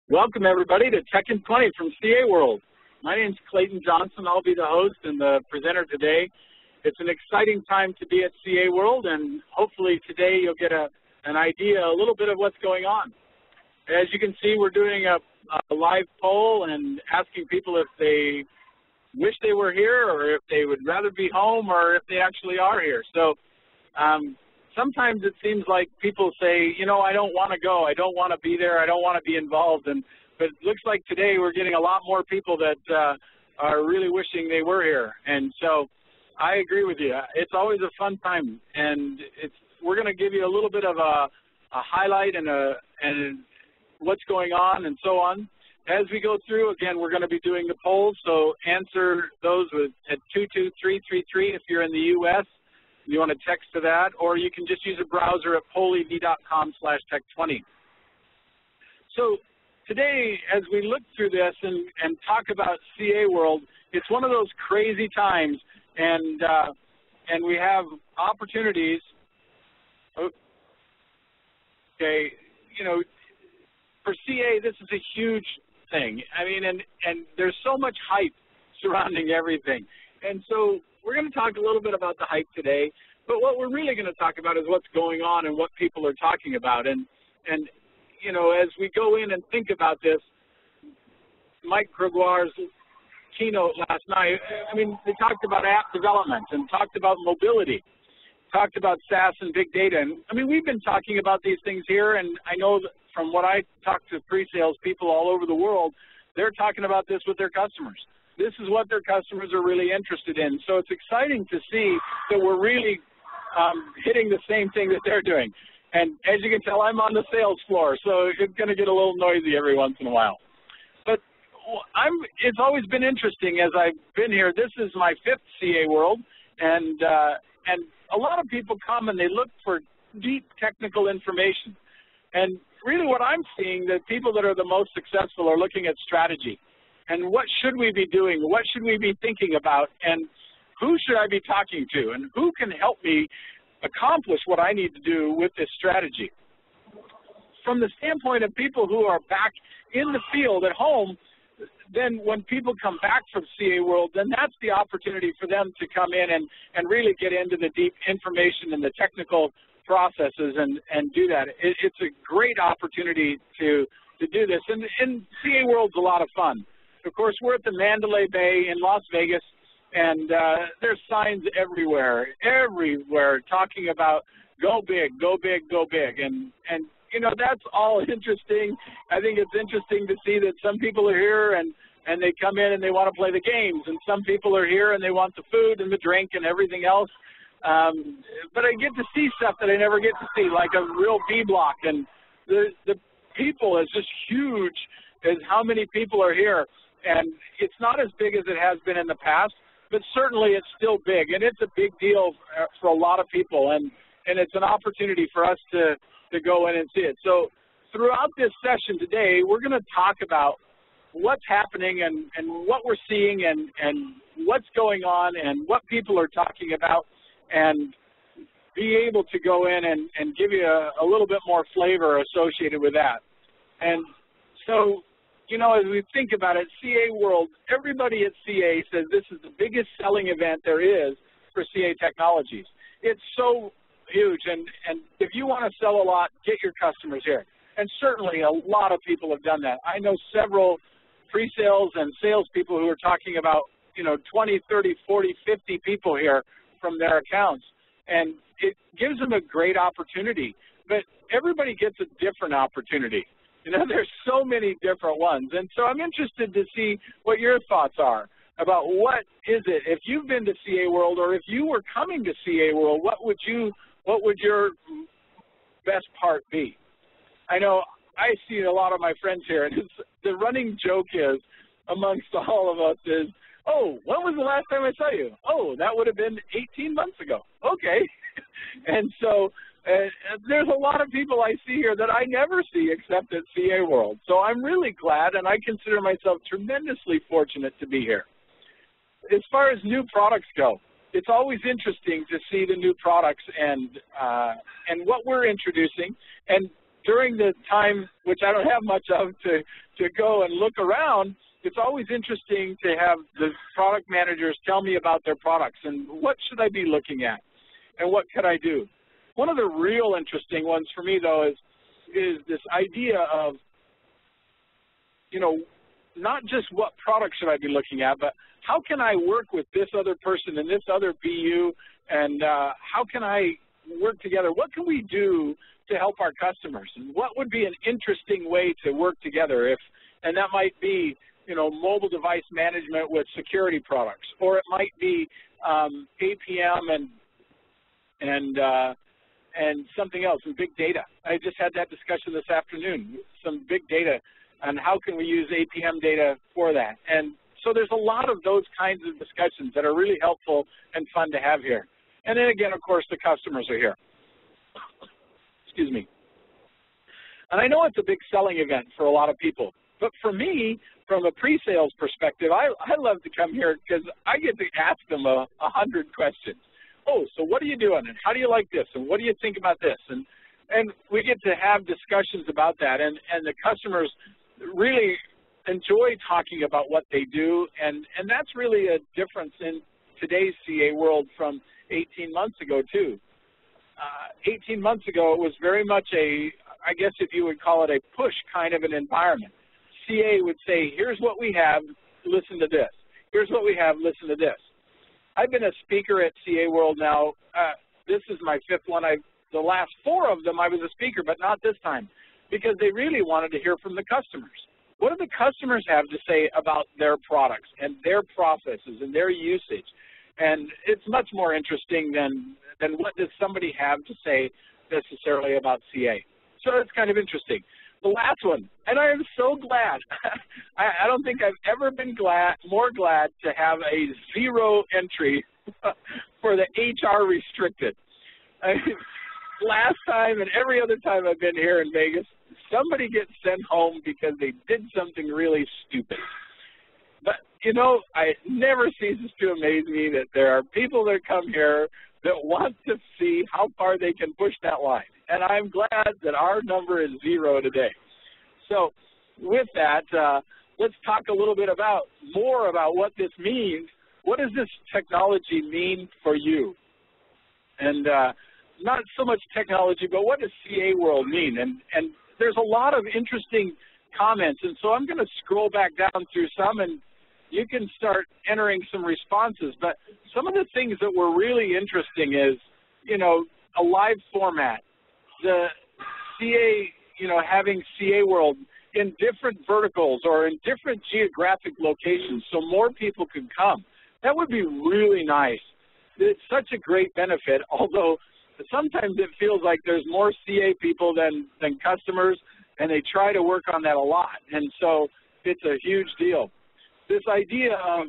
Welcome, everybody, to Tech in 20 from CA World. My name is Clayton Johnson. I'll be the host and the presenter today. It's an exciting time to be at CA World, and hopefully today you'll get an idea, a little bit of what's going on. As you can see, we're doing a live poll and asking people if they wish they were here or if they would rather be home or if they actually are here. So sometimes it seems like people say, you know, I don't want to go, I don't want to be there, I don't want to be involved. But it looks like today we're getting a lot more people that are really wishing they were here. And so I agree with you. It's always a fun time, and we're going to give you a little bit of a highlight and what's going on and so on. As we go through, again, we're going to be doing the polls, so answer those at 22333 if you're in the U.S. You want to text to that, or you can just use a browser at pollev.com/tech20. So today, as we look through this and talk about CA World, it's one of those crazy times, and we have opportunities. Okay, you know, for CA, this is a huge thing. I mean, and there's so much hype surrounding everything, and so we're going to talk a little bit about the hype today, but what we're really going to talk about is what's going on and what people are talking about. And you know, as we go in and think about this, Mike Gregoire's keynote last night, I mean, they talked about app development and talked about mobility, talked about SaaS and big data. And, I mean, we've been talking about these things here, and I know that from what I talk to pre-sales people all over the world, they're talking about this with their customers. This is what their customers are really interested in. So it's exciting to see that we're really hitting the same thing that they're doing. And as you can tell, I'm on the sales floor, so it's going to get a little noisy every once in a while. But it's always been interesting as I've been here. This is my 5th CA World, and a lot of people come and they look for deep technical information. And really what I'm seeing, the people that are the most successful are looking at strategy. And what should we be doing? What should we be thinking about? And who should I be talking to? And who can help me accomplish what I need to do with this strategy? From the standpoint of people who are back in the field at home, then when people come back from CA World, then that's the opportunity for them to come in and really get into the deep information and the technical processes and do that. It's a great opportunity to do this. And CA World's a lot of fun. Of course, we're at the Mandalay Bay in Las Vegas, and there's signs everywhere talking about go big, go big, go big. And you know, that's all interesting. I think it's interesting to see that some people are here and they come in and they want to play the games, and some people are here and they want the food and the drink and everything else. But I get to see stuff that I never get to see, like a real B block. And the people is just huge as how many people are here. And it's not as big as it has been in the past, but certainly it's still big, and it's a big deal for a lot of people, and it's an opportunity for us to go in and see it. So throughout this session today, we're going to talk about what's happening and what we're seeing and what's going on and what people are talking about, and be able to go in and give you a little bit more flavor associated with that. And so, you know, as we think about it, CA World, everybody at CA says this is the biggest selling event there is for CA Technologies. It's so huge, and if you want to sell a lot, get your customers here. And certainly a lot of people have done that. I know several pre-sales and salespeople who are talking about, you know, 20, 30, 40, 50 people here from their accounts. And it gives them a great opportunity. But everybody gets a different opportunity. You know, there's so many different ones. And so I'm interested to see what your thoughts are about what is it. If you've been to CA World, or if you were coming to CA World, what would your best part be? I know I see a lot of my friends here, and the running joke is amongst all of us is, oh, when was the last time I saw you? Oh, that would have been 18 months ago. Okay. And so there's a lot of people I see here that I never see except at CA World. So I'm really glad, and I consider myself tremendously fortunate to be here. As far as new products go, it's always interesting to see the new products and what we're introducing. And during the time, which I don't have much of, to go and look around, it's always interesting to have the product managers tell me about their products and what should I be looking at and what could I do. One of the real interesting ones for me, though, is this idea of, you know, not just what product should I be looking at, but how can I work with this other person and this other BU, and how can I work together? What can we do to help our customers? And what would be an interesting way to work together? And that might be, you know, mobile device management with security products, or it might be APM and something else, and big data. I just had that discussion this afternoon, some big data, and how can we use APM data for that. And so there's a lot of those kinds of discussions that are really helpful and fun to have here. And then again, of course, the customers are here. Excuse me. And I know it's a big selling event for a lot of people, but for me, from a pre-sales perspective, I love to come here because I get to ask them 100 questions. Oh, so what are you doing, and how do you like this, and what do you think about this? And we get to have discussions about that, and the customers really enjoy talking about what they do, and that's really a difference in today's CA world from 18 months ago, too. 18 months ago, it was very much I guess if you would call it a push kind of an environment. CA would say, here's what we have, listen to this. Here's what we have, listen to this. I've been a speaker at CA World now. This is my 5th one. The last 4 of them I was a speaker, but not this time, because they really wanted to hear from the customers. What do the customers have to say about their products and their processes and their usage? And it's much more interesting than what does somebody have to say necessarily about CA. So it's kind of interesting. The last one, and I am so glad. I don't think I've ever been more glad to have a 0 entry for the HR restricted. Last time and every other time I've been here in Vegas, somebody gets sent home because they did something really stupid. But, you know, it never ceases to amaze me that there are people that come here that want to see how far they can push that line. And I'm glad that our number is 0 today. So with that, let's talk a little bit more about what this means. What does this technology mean for you? And not so much technology, but what does CA World mean? And there's a lot of interesting comments. And so I'm going to scroll back down through some, and you can start entering some responses. But some of the things that were really interesting is, you know, a live format. The CA, you know, having CA World in different verticals or in different geographic locations so more people could come. That would be really nice. It's such a great benefit, although sometimes it feels like there's more CA people than customers, and they try to work on that a lot. And so it's a huge deal. This idea of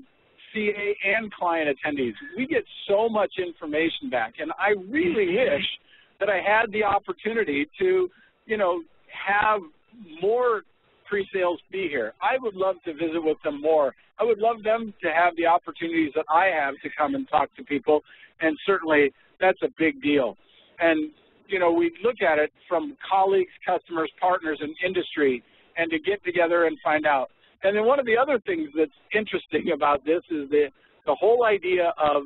CA and client attendees, we get so much information back, and I really wish that I had the opportunity to, you know, have more pre-sales be here. I would love to visit with them more. I would love them to have the opportunities that I have to come and talk to people, and certainly that's a big deal. And, you know, we look at it from colleagues, customers, partners, and industry, and to get together and find out. And then one of the other things that's interesting about this is the whole idea of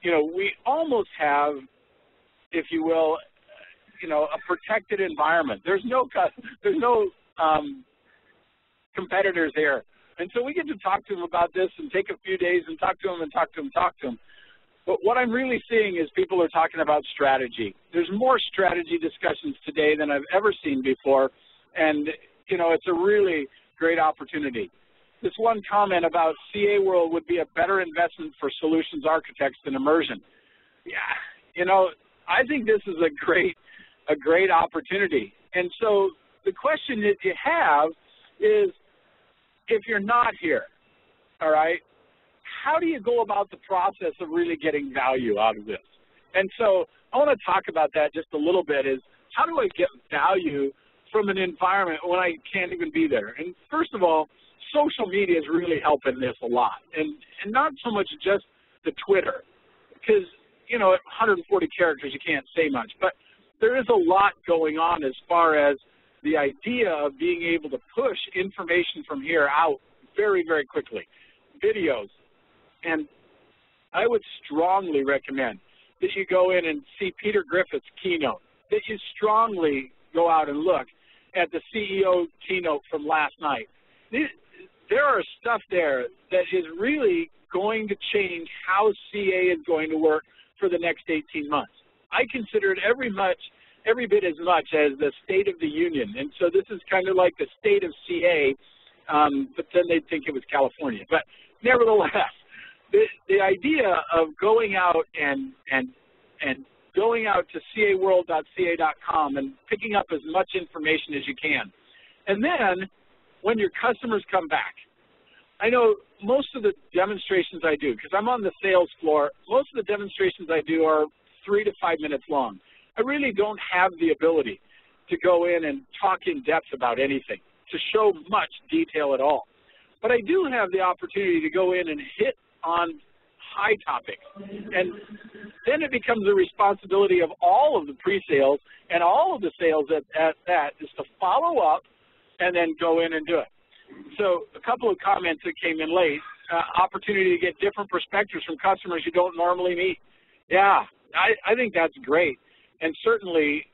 you know, we almost have, if you will, you know, a protected environment. There's no competitors here. And so we get to talk to them about this and take a few days and talk to them and talk to them. But what I'm really seeing is people are talking about strategy. There's more strategy discussions today than I've ever seen before. And, you know, it's a really great opportunity. This one comment about CA World would be a better investment for solutions architects than immersion. Yeah, you know, I think this is a great opportunity. And so the question that you have is, if you're not here, all right, how do you go about the process of really getting value out of this? And so I want to talk about that just a little bit, is how do I get value from an environment when I can't even be there? And first of all, social media is really helping this a lot, and not so much just the Twitter, because, you know, at 140 characters you can't say much, but there is a lot going on as far as the idea of being able to push information from here out very, very quickly. Videos. And I would strongly recommend that you go in and see Peter Griffith's keynote, that you strongly go out and look at the CEO keynote from last night. There are stuff there that is really going to change how CA is going to work for the next 18 months. I consider it every bit as much as the State of the Union. And so this is kind of like the state of CA, but then they'd think it was California. But nevertheless, the idea of going out and going out to caworld.ca.com and picking up as much information as you can. And then when your customers come back, I know most of the demonstrations I do, because I'm on the sales floor, most of the demonstrations I do are 3 to 5 minutes long. I really don't have the ability to go in and talk in depth about anything, to show much detail at all. But I do have the opportunity to go in and hit on high topics. And then it becomes the responsibility of all of the pre-sales and all of the sales at that is to follow up and then go in and do it. So a couple of comments that came in late, opportunity to get different perspectives from customers you don't normally meet. Yeah, I think that's great. And certainly,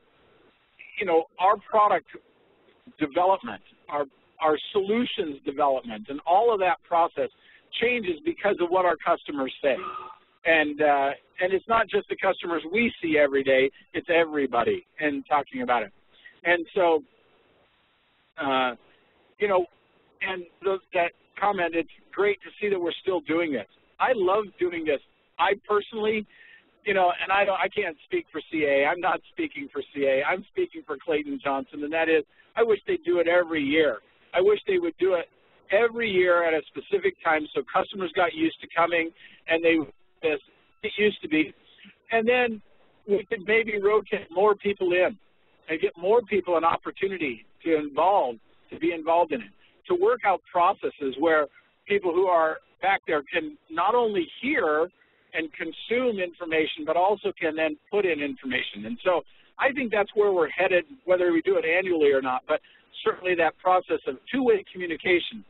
you know, our product development, our solutions development, and all of that process changes because of what our customers say. And it's not just the customers we see every day, it's everybody and talking about it. And so, you know, and that comment, it's great to see that we're still doing this. I love doing this. I personally, you know, and I can't speak for CA. I'm not speaking for CA. I'm speaking for Clayton Johnson, and that is I wish they'd do it every year. I wish they would do it every year at a specific time so customers got used to coming and it used to be. And then we could maybe rotate more people in and get more people an opportunity to be involved in it, to work out processes where people who are back there can not only hear and consume information, but also can then put in information. And so I think that's where we're headed, whether we do it annually or not, but certainly that process of two-way communication,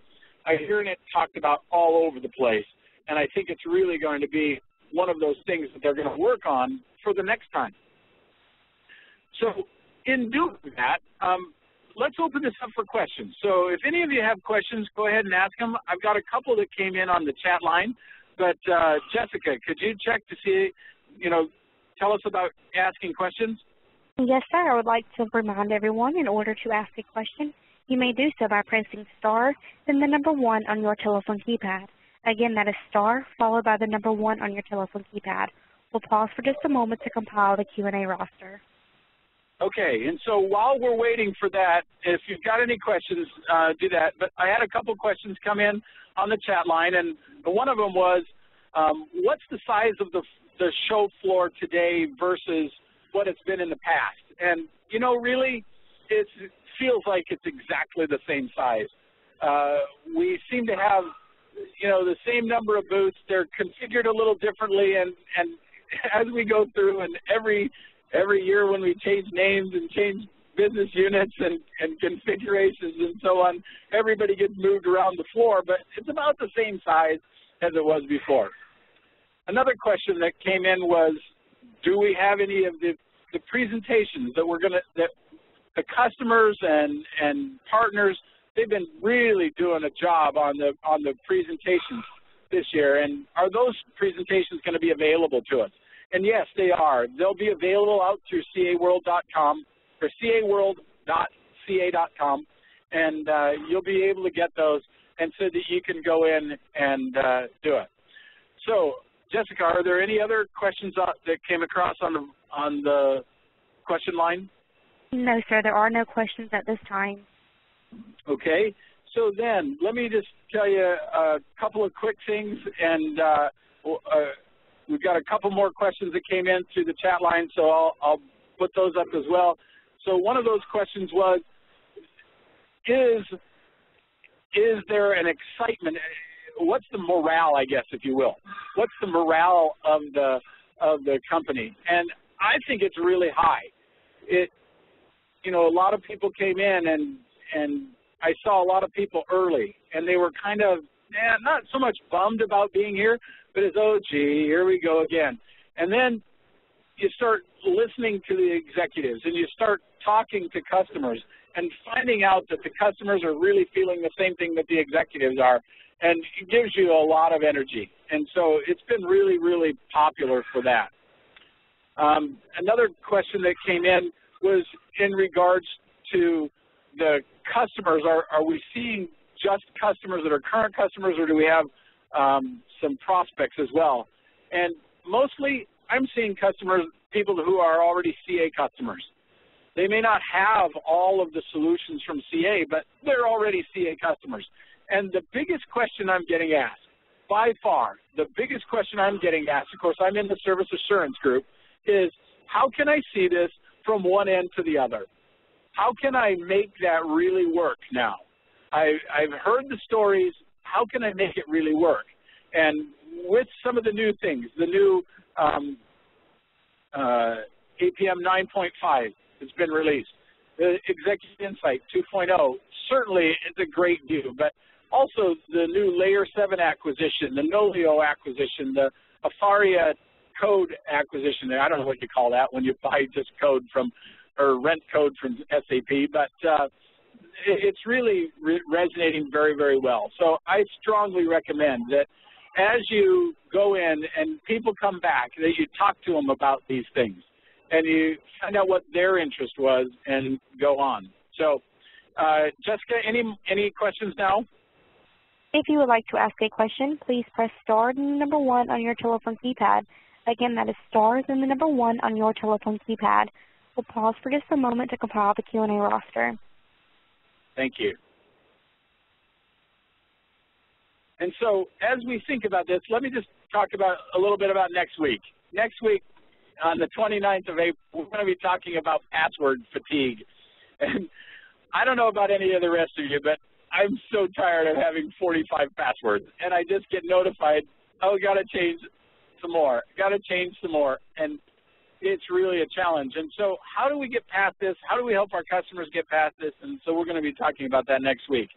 I hear it talked about all over the place, and I think it's really going to be one of those things that they're going to work on for the next time. So in doing that, let's open this up for questions. So if any of you have questions, go ahead and ask them. I've got a couple that came in on the chat line, but Jessica, could you check to see, you know, tell us about asking questions? Yes, sir. I would like to remind everyone, in order to ask a question, you may do so by pressing star, then the number 1 on your telephone keypad. Again, that is star, followed by the number 1 on your telephone keypad. We'll pause for just a moment to compile the Q&A roster. Okay, and so while we're waiting for that, if you've got any questions, do that. But I had a couple questions come in on the chat line, and one of them was, what's the size of the show floor today versus what it's been in the past? And, you know, really, it feels like it's exactly the same size. We seem to have, you know, the same number of booths. They're configured a little differently, and as we go through, and every year when we change names and change business units and configurations and so on, everybody gets moved around the floor, but it's about the same size as it was before. Another question that came in was, do we have any of the presentations that the customers and partners, they've been really doing a job on the presentations this year, and are those presentations going to be available to us? And yes, they are. They'll be available out through caworld.com or caworld.ca.com, and you'll be able to get those, and so that you can go in and do it. So, Jessica, are there any other questions that came across on the question line? No, sir. There are no questions at this time. Okay. So then, let me just tell you a couple of quick things, and we've got a couple more questions that came in through the chat line, so I'll put those up as well. So one of those questions was, is there an excitement? What's the morale, I guess, if you will? What's the morale of the company? And I think it's really high. you know, a lot of people came in, and I saw a lot of people early, and they were kind of not so much bummed about being here, but it's, oh, gee, here we go again. And then you start listening to the executives, and you start talking to customers and finding out that the customers are really feeling the same thing that the executives are, and it gives you a lot of energy. And so it's been really, really popular for that. Another question that came in was in regards to the customers. Are we seeing just customers that are current customers, or do we have some prospects as well? And mostly I'm seeing customers, people who are already CA customers. They may not have all of the solutions from CA, but they're already CA customers. And the biggest question I'm getting asked, by far, the biggest question I'm getting asked, of course, I'm in the service assurance group, is how can I see this from one end to the other? How can I make that really work now? I've heard the stories. How can I make it really work? And with some of the new things, the new APM 9.5 has been released. The Executive Insight 2.0 certainly is a great view, but also the new Layer 7 acquisition, the Nolio acquisition, the Afaria code acquisition. I don't know what you call that when you buy just code from, or rent code from SAP, but it's really resonating very, very well. So I strongly recommend that as you go in and people come back, that you talk to them about these things and you find out what their interest was and go on. So, Jessica, any questions now? If you would like to ask a question, please press star and the number 1 on your telephone keypad. Again, that is star and the number 1 on your telephone keypad. We'll pause for just a moment to compile the Q&A roster. Thank you. And so as we think about this, let me just talk about a little bit about next week. Next week, on the 29th of April, we're going to be talking about password fatigue. And I don't know about any of the rest of you, but I'm so tired of having 45 passwords. And I just get notified, oh, got to change some more, got to change some more. And it's really a challenge. And so how do we get past this? How do we help our customers get past this? And so we're going to be talking about that next week.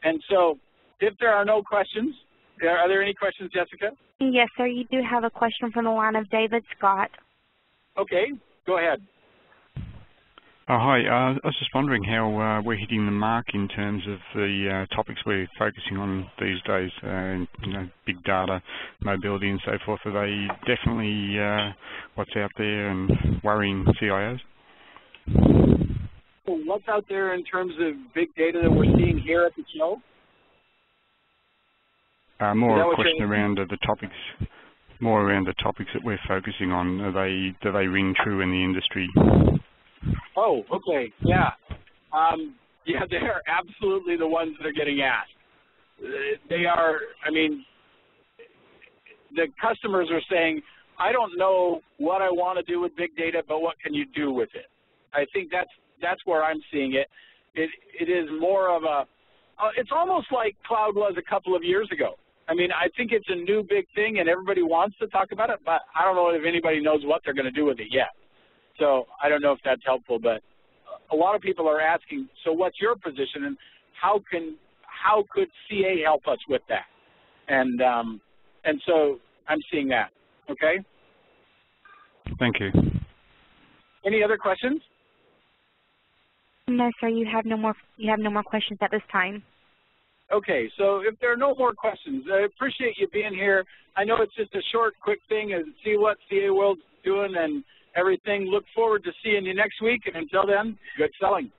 And so if there are no questions, are there any questions, Jessica? Yes, sir. You do have a question from the line of David Scott. Okay, go ahead. Hi. I was just wondering how we're hitting the mark in terms of the topics we're focusing on these days, you know, big data, mobility and so forth. Are they definitely what's out there and worrying CIOs? Well, what's out there in terms of big data that we're seeing here at the show? More a question around the topics, more around the topics that we're focusing on. Do they ring true in the industry? Oh, okay, yeah. Yeah, they are absolutely the ones that are getting asked. They are, I mean, the customers are saying, I don't know what I want to do with big data, but what can you do with it? I think that's where I'm seeing it. It is more of a, it's almost like cloud was a couple of years ago. I mean, I think it's a new big thing and everybody wants to talk about it, but I don't know if anybody knows what they're going to do with it yet. So I don't know if that's helpful, but a lot of people are asking, so what's your position and how could CA help us with that? And so I'm seeing that. Okay? Thank you. Any other questions? No, sir. You have no more questions at this time. Okay, so if there are no more questions, I appreciate you being here. I know it's just a short, quick thing and see what CA World's doing and everything. Look forward to seeing you next week, and until then, good selling.